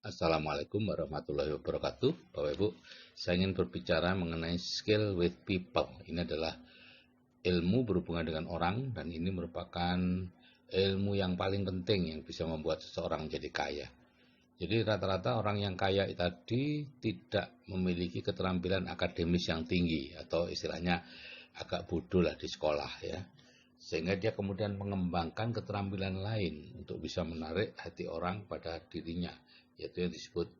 Assalamualaikum warahmatullahi wabarakatuh. Bapak Ibu, saya ingin berbicara mengenai skill with people. Ini adalah ilmu berhubungan dengan orang dan ini merupakan ilmu yang paling penting yang bisa membuat seseorang jadi kaya. Jadi rata-rata orang yang kaya tadi tidak memiliki keterampilan akademis yang tinggi atau istilahnya agak bodoh lah di sekolah ya. Sehingga dia kemudian mengembangkan keterampilan lain untuk bisa menarik hati orang pada dirinya, yaitu yang disebut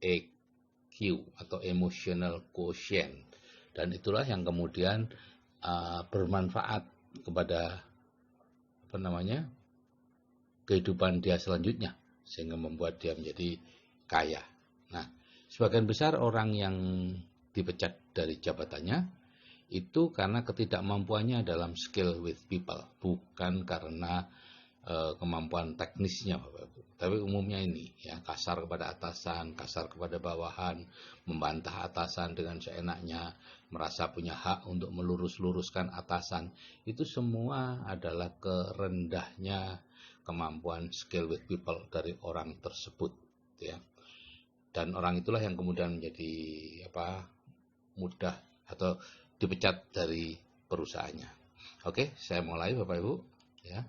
EQ atau emotional quotient, dan itulah yang kemudian bermanfaat kepada kehidupan dia selanjutnya sehingga membuat dia menjadi kaya. Nah, sebagian besar orang yang dipecat dari jabatannya itu karena ketidakmampuannya dalam skill with people, bukan karena kemampuan teknisnya, Bapak Ibu. Tapi umumnya ini ya, kasar kepada atasan, kasar kepada bawahan, membantah atasan dengan seenaknya, merasa punya hak untuk melurus-luruskan atasan. Itu semua adalah kerendahnya kemampuan skill with people dari orang tersebut ya. Dan orang itulah yang kemudian menjadi mudah atau dipecat dari perusahaannya. Oke, saya mulai Bapak Ibu ya.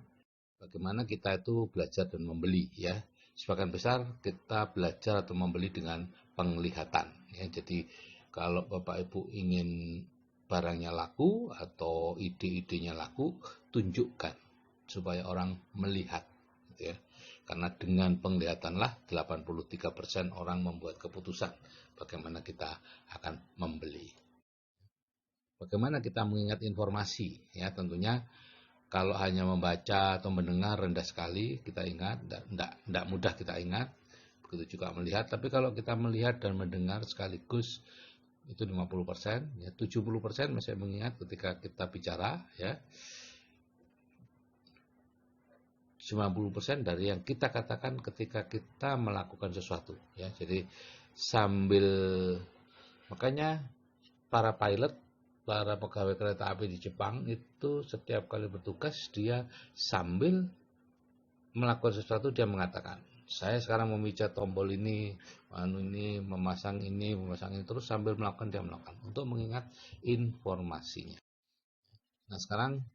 Bagaimana kita itu belajar dan membeli ya. Sebagian besar kita belajar atau membeli dengan penglihatan ya. Jadi kalau Bapak Ibu ingin barangnya laku atau ide-idenya laku, tunjukkan supaya orang melihat gitu ya. Karena dengan penglihatanlah 83% orang membuat keputusan bagaimana kita akan membeli. Bagaimana kita mengingat informasi ya, tentunya kalau hanya membaca atau mendengar rendah sekali kita ingat, tidak mudah kita ingat. Begitu juga melihat, tapi kalau kita melihat dan mendengar sekaligus itu 50%, ya 70% masih mengingat ketika kita bicara ya. 90% dari yang kita katakan ketika kita melakukan sesuatu ya. Jadi makanya para pilot, para pegawai kereta api di Jepang itu setiap kali bertugas dia sambil melakukan sesuatu dia mengatakan, saya sekarang memijat tombol ini, memasang ini, terus sambil melakukan dia melakukan untuk mengingat informasinya. Nah sekarang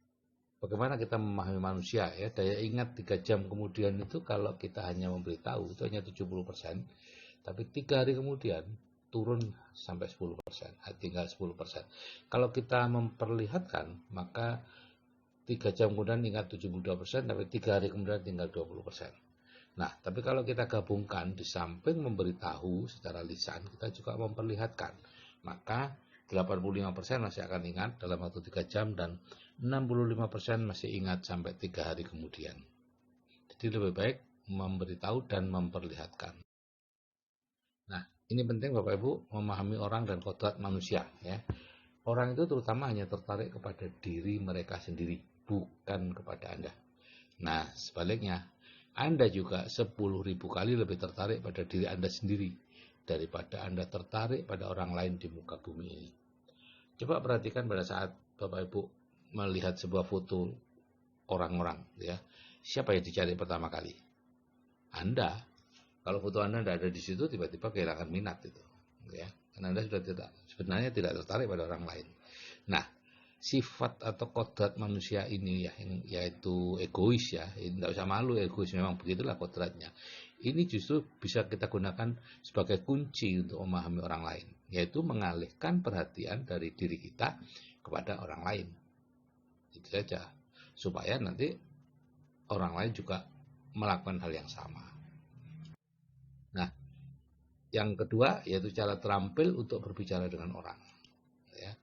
bagaimana kita memahami manusia ya, daya ingat 3 jam kemudian itu kalau kita hanya memberitahu itu hanya 70%, tapi 3 hari kemudian turun sampai 10%, tinggal 10%. Kalau kita memperlihatkan, maka 3 jam kemudian ingat 72%, tapi 3 hari kemudian tinggal 20%. Nah, tapi kalau kita gabungkan, di samping memberitahu secara lisan, kita juga memperlihatkan, maka 85% masih akan ingat dalam waktu 3 jam, dan 65% masih ingat sampai 3 hari kemudian. Jadi lebih baik memberitahu dan memperlihatkan. Nah, ini penting Bapak Ibu memahami orang dan kodrat manusia ya. Orang itu terutama hanya tertarik kepada diri mereka sendiri, bukan kepada Anda. Nah, sebaliknya, Anda juga 10.000 kali lebih tertarik pada diri Anda sendiri daripada Anda tertarik pada orang lain di muka bumi ini. Coba perhatikan pada saat Bapak Ibu melihat sebuah foto orang-orang ya. Siapa yang dicari pertama kali? Anda. Kalau foto Anda tidak ada di situ, tiba-tiba kehilangan minat itu, ya. Karena Anda sudah sebenarnya tidak tertarik pada orang lain. Nah, sifat atau kodrat manusia ini ya, yaitu egois ya, tidak usah malu, egois memang begitulah kodratnya. Ini justru bisa kita gunakan sebagai kunci untuk memahami orang lain, yaitu mengalihkan perhatian dari diri kita kepada orang lain. Itu saja, supaya nanti orang lain juga melakukan hal yang sama. Nah, yang kedua yaitu cara terampil untuk berbicara dengan orang. Ya.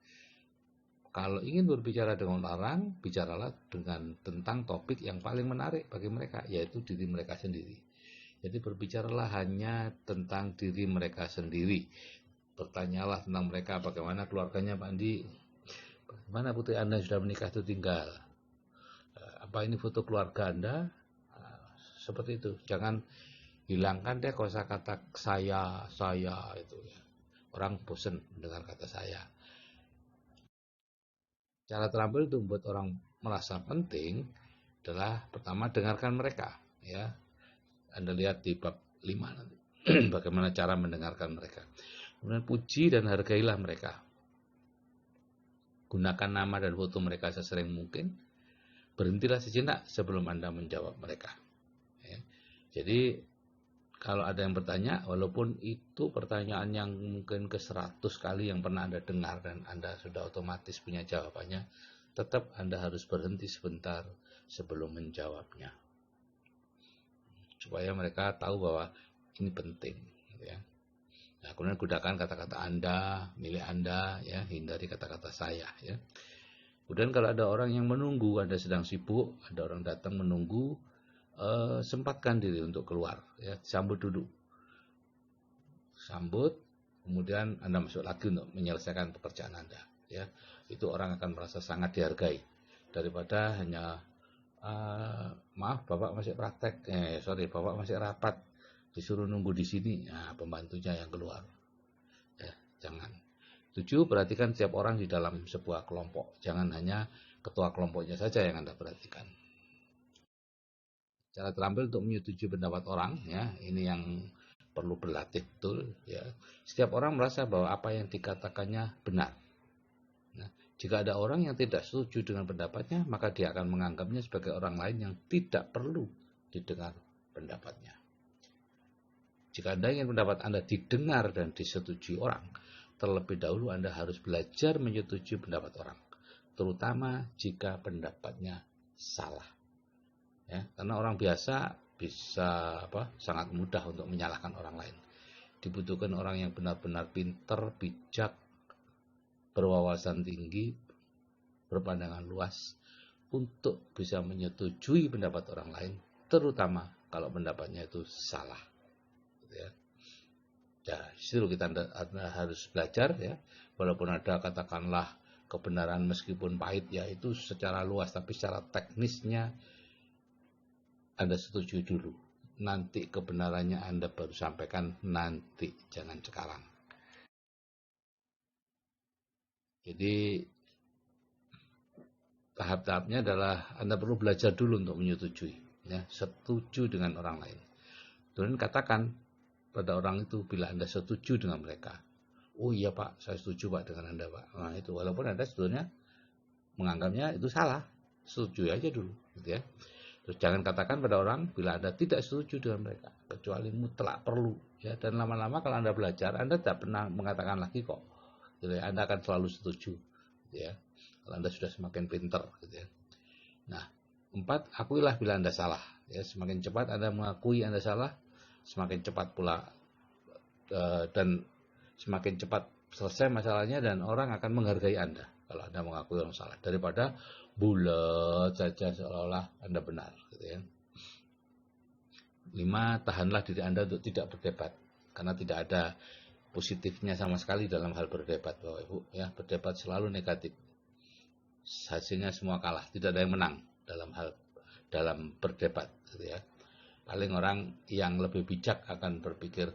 Kalau ingin berbicara dengan orang, bicaralah tentang topik yang paling menarik bagi mereka, yaitu diri mereka sendiri. Jadi berbicaralah hanya tentang diri mereka sendiri. Bertanyalah tentang mereka, bagaimana keluarganya Pak Andi, bagaimana putri Anda sudah menikah itu tinggal, apa ini foto keluarga Anda, seperti itu. Jangan hilangkan deh kosakata saya itu ya. Orang bosan mendengar kata saya. Cara terampil itu membuat orang merasa penting adalah pertama dengarkan mereka ya. Anda lihat di bab 5 nanti. Bagaimana cara mendengarkan mereka. Kemudian puji dan hargailah mereka. Gunakan nama dan foto mereka sesering mungkin. Berhentilah sejenak sebelum Anda menjawab mereka. Ya. Jadi kalau ada yang bertanya, walaupun itu pertanyaan yang mungkin ke-100 kali yang pernah Anda dengar dan Anda sudah otomatis punya jawabannya, tetap Anda harus berhenti sebentar sebelum menjawabnya. Supaya mereka tahu bahwa ini penting. Ya. Nah, kemudian gunakan kata-kata Anda, milik Anda, ya, hindari kata-kata saya. Ya. Kemudian kalau ada orang yang menunggu, Anda sedang sibuk, ada orang datang menunggu, sempatkan diri untuk keluar, ya, sambut dulu, sambut, kemudian Anda masuk lagi untuk menyelesaikan pekerjaan Anda, ya, itu orang akan merasa sangat dihargai daripada hanya maaf Bapak masih praktek, Bapak masih rapat, disuruh nunggu di sini, nah, pembantunya yang keluar, ya, jangan. 7. Perhatikan setiap orang di dalam sebuah kelompok, jangan hanya ketua kelompoknya saja yang Anda perhatikan. Cara terampil untuk menyetujui pendapat orang, ya, ini yang perlu berlatih betul, ya. Setiap orang merasa bahwa apa yang dikatakannya benar. Nah, jika ada orang yang tidak setuju dengan pendapatnya, maka dia akan menganggapnya sebagai orang lain yang tidak perlu didengar pendapatnya. Jika Anda ingin pendapat Anda didengar dan disetujui orang, terlebih dahulu Anda harus belajar menyetujui pendapat orang, terutama jika pendapatnya salah. Ya, karena orang biasa bisa sangat mudah untuk menyalahkan orang lain. Dibutuhkan orang yang benar-benar pintar, bijak, berwawasan tinggi, berpandangan luas untuk bisa menyetujui pendapat orang lain, terutama kalau pendapatnya itu salah. Ya, disitu kita Anda harus belajar, ya. Walaupun ada katakanlah kebenaran meskipun pahit, ya itu secara luas, tapi secara teknisnya Anda setuju dulu. Nanti kebenarannya Anda baru sampaikan nanti, jangan sekarang. Jadi tahap-tahapnya adalah Anda perlu belajar dulu untuk menyetujui, ya, setuju dengan orang lain. Kemudian katakan pada orang itu bila Anda setuju dengan mereka. Oh iya Pak, saya setuju Pak dengan Anda Pak. Nah itu, walaupun Anda sebetulnya menganggapnya itu salah, setuju aja dulu, gitu ya. Terus jangan katakan pada orang bila Anda tidak setuju dengan mereka, kecuali mutlak perlu, ya. Dan lama-lama kalau Anda belajar, Anda tidak pernah mengatakan lagi kok, gitu ya. Anda akan selalu setuju, gitu ya. Kalau Anda sudah semakin pintar, gitu ya. Nah, 4, akuilah bila Anda salah, ya. Semakin cepat Anda mengakui Anda salah, semakin cepat pula dan semakin cepat selesai masalahnya, dan orang akan menghargai Anda kalau Anda mengakui orang salah, daripada bulat saja seolah-olah Anda benar, gitu ya. 5, tahanlah diri Anda untuk tidak berdebat, karena tidak ada positifnya sama sekali dalam hal berdebat, Bapak Ibu, ya. Berdebat selalu negatif, hasilnya semua kalah, tidak ada yang menang dalam berdebat, gitu ya. Paling orang yang lebih bijak akan berpikir,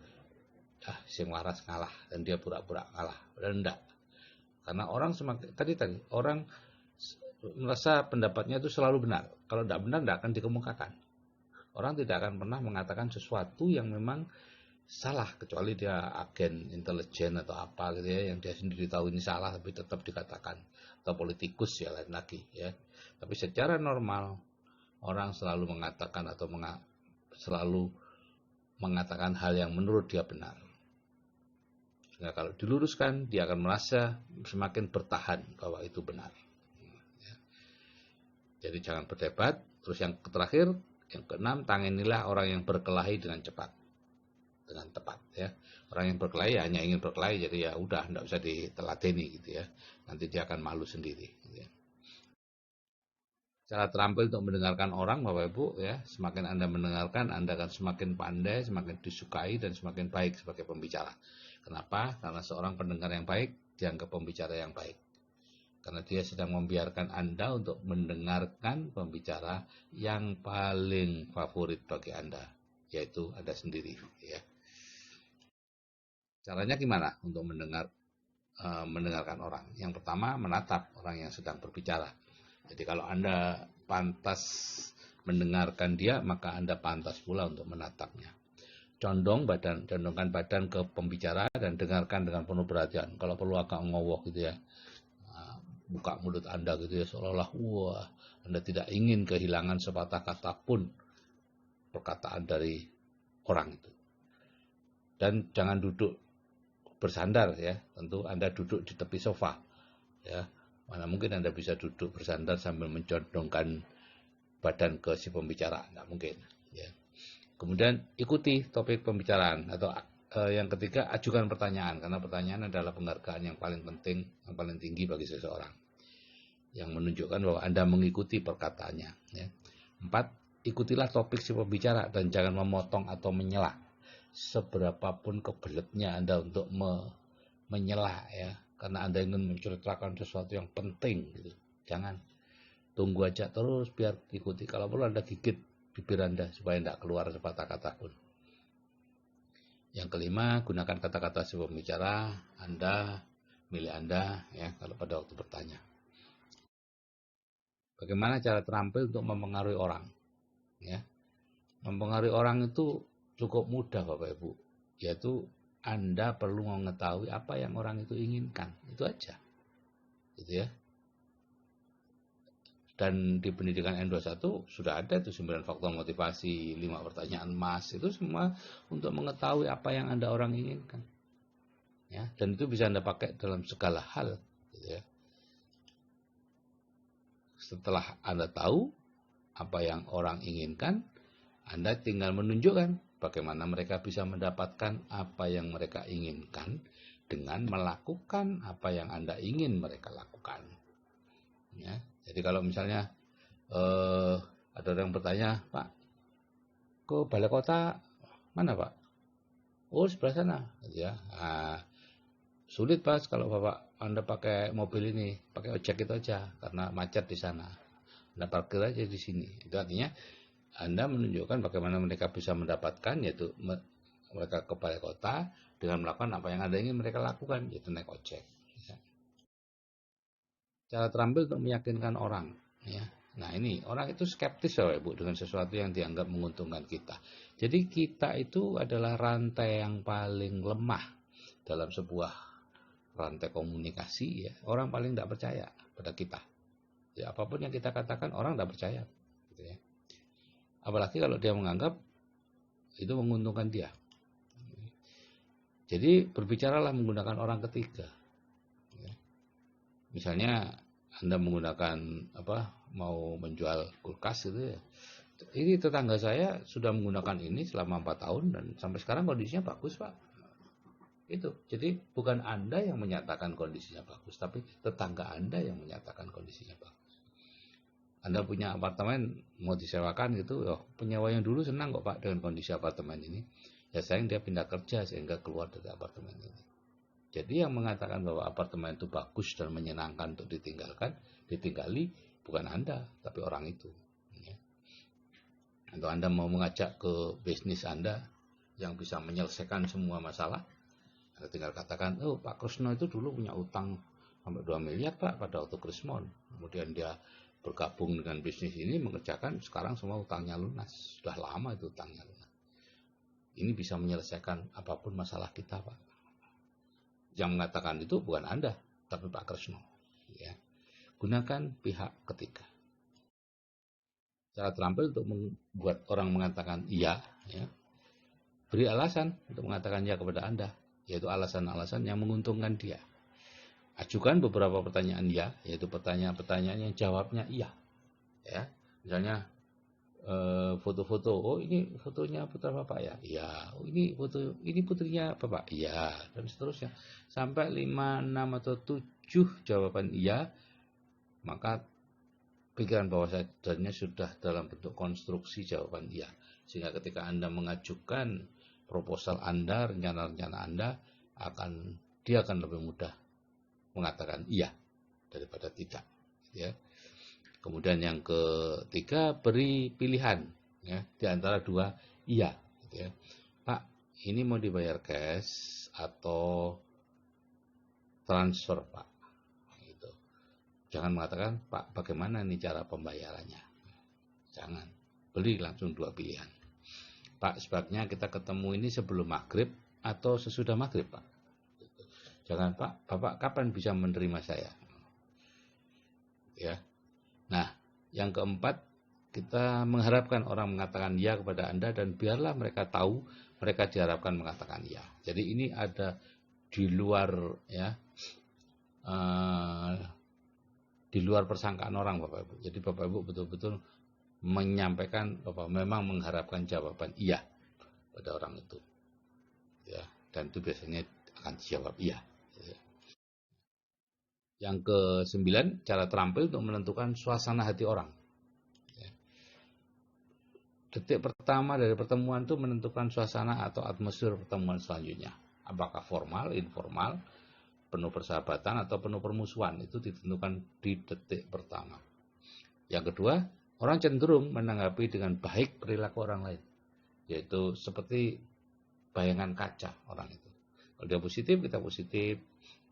sing waras kalah, dan dia pura-pura kalah, dan enggak. Karena orang semakin orang merasa pendapatnya itu selalu benar. Kalau tidak benar, tidak akan dikemukakan. Orang tidak akan pernah mengatakan sesuatu yang memang salah, kecuali dia agen intelijen atau apa, gitu ya, yang dia sendiri tahu ini salah tapi tetap dikatakan, atau politikus, ya lain lagi, ya. Tapi secara normal orang selalu mengatakan selalu mengatakan hal yang menurut dia benar. Sehingga kalau diluruskan, dia akan merasa semakin bertahan bahwa itu benar. Jadi jangan berdebat. Terus yang terakhir, yang ke-6, tanganilah orang yang berkelahi dengan cepat, dengan tepat, ya. Orang yang berkelahi hanya ingin berkelahi, jadi ya udah, tidak usah diteladeni, gitu ya. Nanti dia akan malu sendiri, gitu ya. Cara terampil untuk mendengarkan orang, Bapak Ibu, ya. Semakin Anda mendengarkan, Anda akan semakin pandai, semakin disukai, dan semakin baik sebagai pembicara. Kenapa? Karena seorang pendengar yang baik dianggap pembicara yang baik. Karena dia sedang membiarkan Anda untuk mendengarkan pembicara yang paling favorit bagi Anda, yaitu Anda sendiri, ya. Caranya gimana untuk mendengarkan orang? Yang pertama, menatap orang yang sedang berbicara. Jadi kalau Anda pantas mendengarkan dia, maka Anda pantas pula untuk menatapnya. condongkan badan ke pembicara dan dengarkan dengan penuh perhatian. Kalau perlu agak ngowok gitu ya. Buka mulut Anda gitu ya, seolah-olah wah, Anda tidak ingin kehilangan sepatah kata pun perkataan dari orang itu. Dan jangan duduk bersandar ya, tentu Anda duduk di tepi sofa ya. Mana mungkin Anda bisa duduk bersandar sambil mencondongkan badan ke si pembicara, nggak mungkin ya. Kemudian ikuti topik pembicaraan, atau yang ketiga, ajukan pertanyaan, karena pertanyaan adalah penghargaan yang paling penting, yang paling tinggi bagi seseorang, yang menunjukkan bahwa Anda mengikuti perkataannya ya. 4, ikutilah topik si pembicara dan jangan memotong atau menyela. Seberapapun kebeletnya Anda untuk menyela ya, karena Anda ingin menceritakan sesuatu yang penting gitu. Jangan, tunggu aja terus biar ikuti. Kalau perlu Anda gigit bibir Anda supaya tidak keluar sepatah kata pun. Yang kelima, gunakan kata-kata si pembicara, Anda, milih Anda ya kalau pada waktu bertanya. Bagaimana cara terampil untuk mempengaruhi orang? Ya, mempengaruhi orang itu cukup mudah Bapak Ibu, yaitu Anda perlu mengetahui apa yang orang itu inginkan, itu aja, gitu ya. Dan di pendidikan N21 sudah ada itu 9 faktor motivasi, 5 pertanyaan emas, itu semua untuk mengetahui apa yang orang inginkan. Ya, dan itu bisa Anda pakai dalam segala hal, gitu ya. Setelah Anda tahu apa yang orang inginkan, Anda tinggal menunjukkan bagaimana mereka bisa mendapatkan apa yang mereka inginkan dengan melakukan apa yang Anda ingin mereka lakukan. Ya. Jadi kalau misalnya ada orang bertanya, Pak, ke balai kota mana Pak? Oh sebelah sana, gitu ya. Nah, sulit Pak kalau Bapak Anda pakai mobil ini, pakai ojek itu aja, karena macet di sana. Anda parkir aja di sini. Itu artinya Anda menunjukkan bagaimana mereka bisa mendapatkan, yaitu mereka ke balai kota dengan melakukan apa yang Anda ingin mereka lakukan, yaitu naik ojek. Ya. Cara terampil untuk meyakinkan orang, ya. Nah ini, orang itu skeptis ya Ibu dengan sesuatu yang dianggap menguntungkan kita. Jadi kita itu adalah rantai yang paling lemah dalam sebuah rantai komunikasi ya. Orang paling tidak percaya pada kita. Ya, apapun yang kita katakan orang tidak percaya. Gitu ya. Apalagi kalau dia menganggap itu menguntungkan dia. Jadi berbicaralah menggunakan orang ketiga. Ya. Misalnya Anda menggunakan mau menjual kulkas gitu ya. Ini tetangga saya sudah menggunakan ini selama 4 tahun dan sampai sekarang kondisinya bagus Pak. Itu. Jadi bukan Anda yang menyatakan kondisinya bagus, tapi tetangga Anda yang menyatakan kondisinya bagus. Anda punya apartemen mau disewakan gitu, penyewa yang dulu senang kok Pak dengan kondisi apartemen ini. Ya sayang dia pindah kerja sehingga keluar dari apartemen ini. Jadi yang mengatakan bahwa apartemen itu bagus dan menyenangkan untuk ditinggali bukan Anda, tapi orang itu. Ya. Atau Anda mau mengajak ke bisnis Anda yang bisa menyelesaikan semua masalah, Anda tinggal katakan, oh Pak Krusno itu dulu punya utang sampai 2 miliar Pak pada waktu Krismon. Kemudian dia bergabung dengan bisnis ini, mengerjakan, sekarang semua utangnya lunas. Sudah lama itu utangnya lunas. Ini bisa menyelesaikan apapun masalah kita Pak. Yang mengatakan itu bukan Anda, tapi Pak Krusno. Ya. Gunakan pihak ketiga. Cara terampil untuk membuat orang mengatakan iya, ya. Beri alasan untuk mengatakan iya kepada Anda, yaitu alasan-alasan yang menguntungkan dia. Ajukan beberapa pertanyaan iya, yaitu pertanyaan-pertanyaan yang jawabnya iya. Ya. Misalnya foto-foto, oh ini fotonya putra Bapak ya? Iya. Oh ini putrinya Bapak? Iya. Dan seterusnya. Sampai 5, 6 atau 7 jawaban iya, maka pikiran bawah sadarnya sudah dalam bentuk konstruksi jawaban iya. Sehingga ketika Anda mengajukan proposal Anda, rencana-rencana Anda, dia akan lebih mudah mengatakan iya daripada tidak. Ya. Kemudian yang ketiga, beri pilihan ya, di antara 2 iya. Gitu ya. Pak, ini mau dibayar cash atau transfer Pak? Gitu. Jangan mengatakan, Pak bagaimana nih cara pembayarannya? Jangan, beri langsung 2 pilihan. Pak, sebaiknya kita ketemu ini sebelum maghrib atau sesudah maghrib, Pak. Jangan, Pak, Bapak kapan bisa menerima saya? Ya. Nah, yang keempat, kita mengharapkan orang mengatakan ya kepada Anda, dan biarlah mereka tahu mereka diharapkan mengatakan ya. Jadi ini ada di luar ya, di luar persangkaan orang, Bapak Ibu. Jadi Bapak Ibu betul-betul menyampaikan bahwa memang mengharapkan jawaban iya pada orang itu. Ya, dan itu biasanya akan dijawab iya. Yang ke-9, cara terampil untuk menentukan suasana hati orang. Detik pertama dari pertemuan itu menentukan suasana atau atmosfer pertemuan selanjutnya. Apakah formal, informal, penuh persahabatan, atau penuh permusuhan. Itu ditentukan di detik pertama. Yang kedua, orang cenderung menanggapi dengan baik perilaku orang lain. Yaitu seperti bayangan kaca orang itu. Kalau dia positif, kita positif.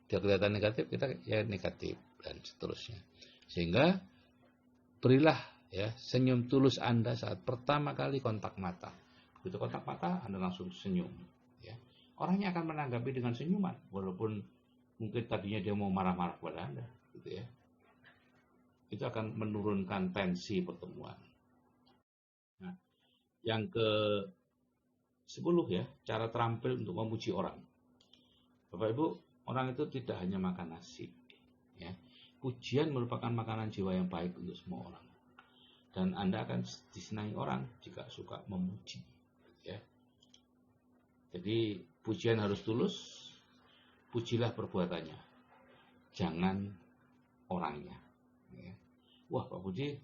Dia kelihatan negatif, kita ya negatif, dan seterusnya. Sehingga berilah ya senyum tulus Anda saat pertama kali kontak mata. Begitu kontak mata, Anda langsung senyum. Ya. Orangnya akan menanggapi dengan senyuman, walaupun mungkin tadinya dia mau marah-marah kepada Anda, gitu ya. Itu akan menurunkan tensi pertemuan. Nah, yang ke-10 ya, cara terampil untuk memuji orang. Bapak Ibu, orang itu tidak hanya makan nasi. Ya. Pujian merupakan makanan jiwa yang baik untuk semua orang. Dan Anda akan disenangi orang jika suka memuji. Ya. Jadi pujian harus tulus, pujilah perbuatannya, jangan orangnya. Ya. Wah, Pak Budi,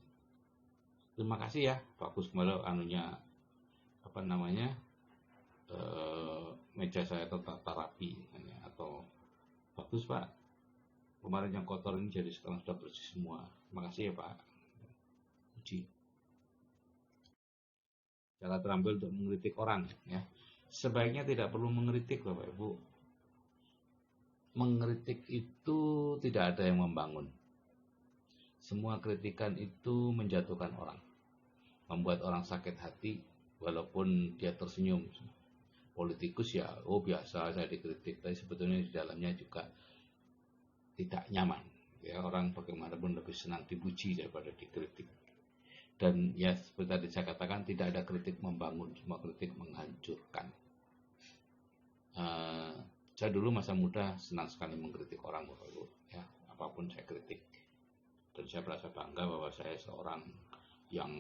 terima kasih ya, bagus kemarin anunya apa namanya meja saya tertata rapi, atau bagus Pak, kemarin yang kotor ini jadi sekarang sudah bersih semua. Terima kasih ya Pak. Puji. Cara terampil untuk mengkritik orang ya. Sebaiknya tidak perlu mengkritik Bapak Ibu. Mengkritik itu tidak ada yang membangun. Semua kritikan itu menjatuhkan orang, membuat orang sakit hati walaupun dia tersenyum. Politikus ya, oh biasa saya dikritik, tapi sebetulnya di dalamnya juga tidak nyaman. Ya, orang bagaimanapun lebih senang dipuji daripada dikritik. Dan ya seperti tadi saya katakan, tidak ada kritik membangun, semua kritik menghancurkan. Saya dulu masa muda senang sekali mengkritik orang, Bapak Ibu. Ya, apapun saya kritik. Dan saya merasa bangga bahwa saya seorang yang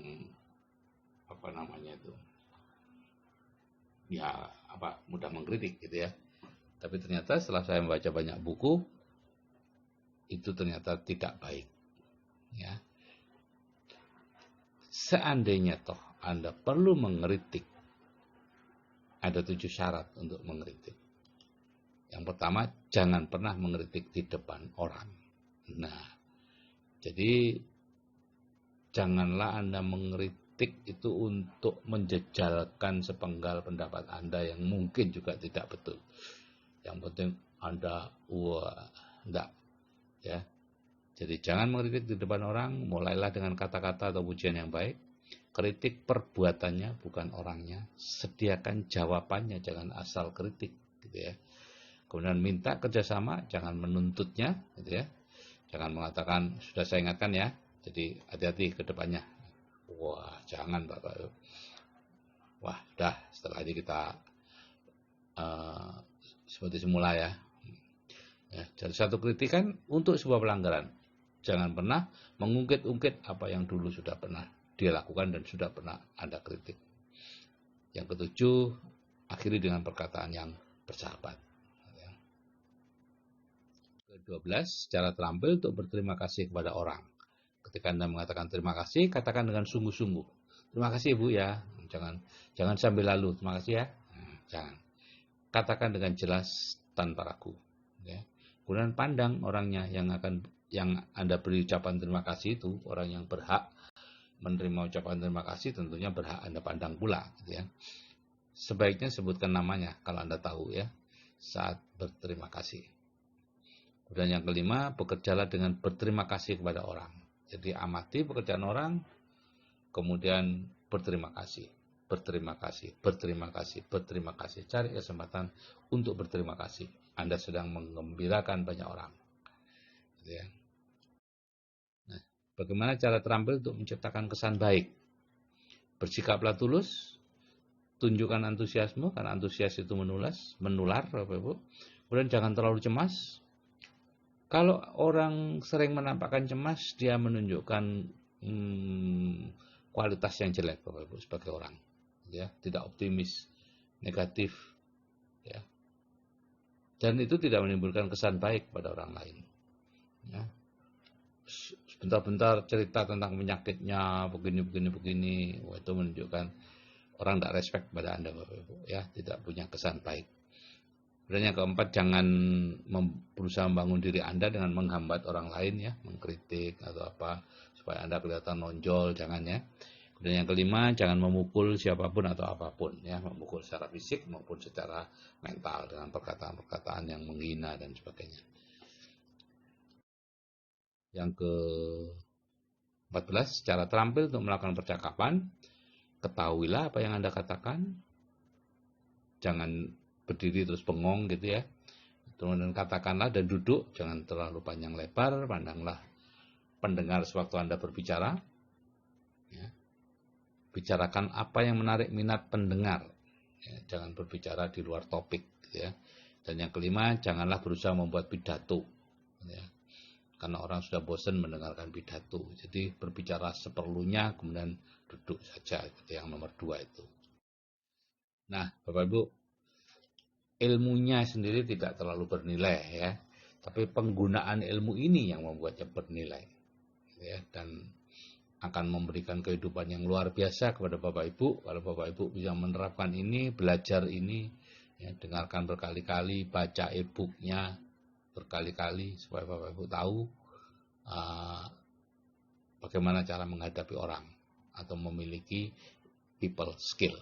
apa namanya itu, ya mudah mengkritik gitu ya. Tapi ternyata setelah saya membaca banyak buku, itu ternyata tidak baik. Ya. Seandainya toh Anda perlu mengkritik, ada 7 syarat untuk mengkritik. Yang pertama, jangan pernah mengkritik di depan orang. Nah, jadi janganlah Anda mengkritik itu untuk menjejalkan sepenggal pendapat Anda yang mungkin juga tidak betul. Yang penting Anda enggak ya. Jadi jangan mengkritik di depan orang, mulailah dengan kata-kata atau pujian yang baik. Kritik perbuatannya bukan orangnya. Sediakan jawabannya, jangan asal kritik gitu ya. Kemudian minta kerjasama, jangan menuntutnya gitu ya. Jangan mengatakan sudah saya ingatkan ya. Jadi hati-hati ke depannya. Wah, jangan Bapak. Wah, dah setelah ini kita seperti semula ya. Ya, jadi satu kritikan untuk sebuah pelanggaran. Jangan pernah mengungkit-ungkit apa yang dulu sudah pernah dia lakukan dan sudah pernah Anda kritik. Yang ke-7, akhiri dengan perkataan yang bersahabat. Ke-12, cara terampil untuk berterima kasih kepada orang. Ketika Anda mengatakan terima kasih, katakan dengan sungguh-sungguh. Terima kasih Bu ya. Jangan sambil lalu. Terima kasih ya. Jangan. Katakan dengan jelas tanpa ragu. Ya. Kemudian pandang orangnya yang Anda beri ucapan terima kasih itu, orang yang berhak menerima ucapan terima kasih tentunya berhak Anda pandang pula. Gitu ya. Sebaiknya sebutkan namanya kalau Anda tahu ya saat berterima kasih. Dan yang kelima, bekerjalah dengan berterima kasih kepada orang. Jadi amati pekerjaan orang, kemudian berterima kasih. berterima kasih, berterima kasih, berterima kasih. Cari kesempatan untuk berterima kasih. Anda sedang menggembirakan banyak orang. Gitu ya. Nah, bagaimana cara terampil untuk menciptakan kesan baik? Bersikaplah tulus, tunjukkan antusiasme, karena antusias itu menular, Bapak Ibu. Kemudian jangan terlalu cemas. Kalau orang sering menampakkan cemas, dia menunjukkan kualitas yang jelek, Bapak Ibu, sebagai orang, ya, tidak optimis, negatif, ya, dan itu tidak menimbulkan kesan baik pada orang lain. Ya. Sebentar-bentar cerita tentang penyakitnya, begini, itu menunjukkan orang tidak respect pada Anda, Bapak Ibu, ya, tidak punya kesan baik. Dan yang keempat, jangan berusaha membangun diri Anda dengan menghambat orang lain, ya, mengkritik atau apa supaya Anda kelihatan nonjol, jangan, ya. Dan yang kelima, jangan memukul siapapun atau apapun, ya, memukul secara fisik maupun secara mental dengan perkataan-perkataan yang menghina dan sebagainya. Yang ke-14, cara terampil untuk melakukan percakapan. Ketahuilah apa yang Anda katakan. Jangan berdiri terus bengong gitu, ya. Kemudian katakanlah dan duduk, jangan terlalu panjang lebar, pandanglah pendengar sewaktu Anda berbicara. Ya. Bicarakan apa yang menarik minat pendengar. Ya, jangan berbicara di luar topik, gitu, ya. Dan yang kelima, janganlah berusaha membuat pidato, ya. Karena orang sudah bosan mendengarkan pidato. Jadi berbicara seperlunya, kemudian duduk saja, gitu, yang nomor 2 itu. Nah, Bapak Ibu, ilmunya sendiri tidak terlalu bernilai, ya, tapi penggunaan ilmu ini yang membuatnya bernilai, ya, dan akan memberikan kehidupan yang luar biasa kepada Bapak Ibu kalau Bapak Ibu bisa menerapkan ini, belajar ini, ya, dengarkan berkali-kali, baca e-booknya berkali-kali supaya Bapak Ibu tahu bagaimana cara menghadapi orang atau memiliki people skill.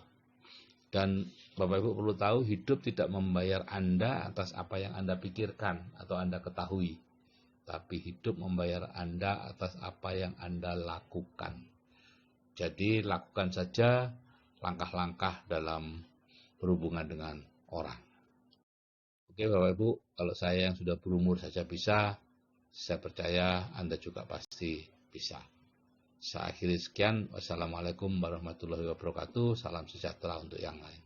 Dan Bapak Ibu perlu tahu, hidup tidak membayar Anda atas apa yang Anda pikirkan atau Anda ketahui, tapi hidup membayar Anda atas apa yang Anda lakukan. Jadi lakukan saja langkah-langkah dalam berhubungan dengan orang. Oke Bapak Ibu, kalau saya yang sudah berumur saja bisa, saya percaya Anda juga pasti bisa. Saya akhiri sekian. Wassalamualaikum warahmatullahi wabarakatuh. Salam sejahtera untuk yang lain.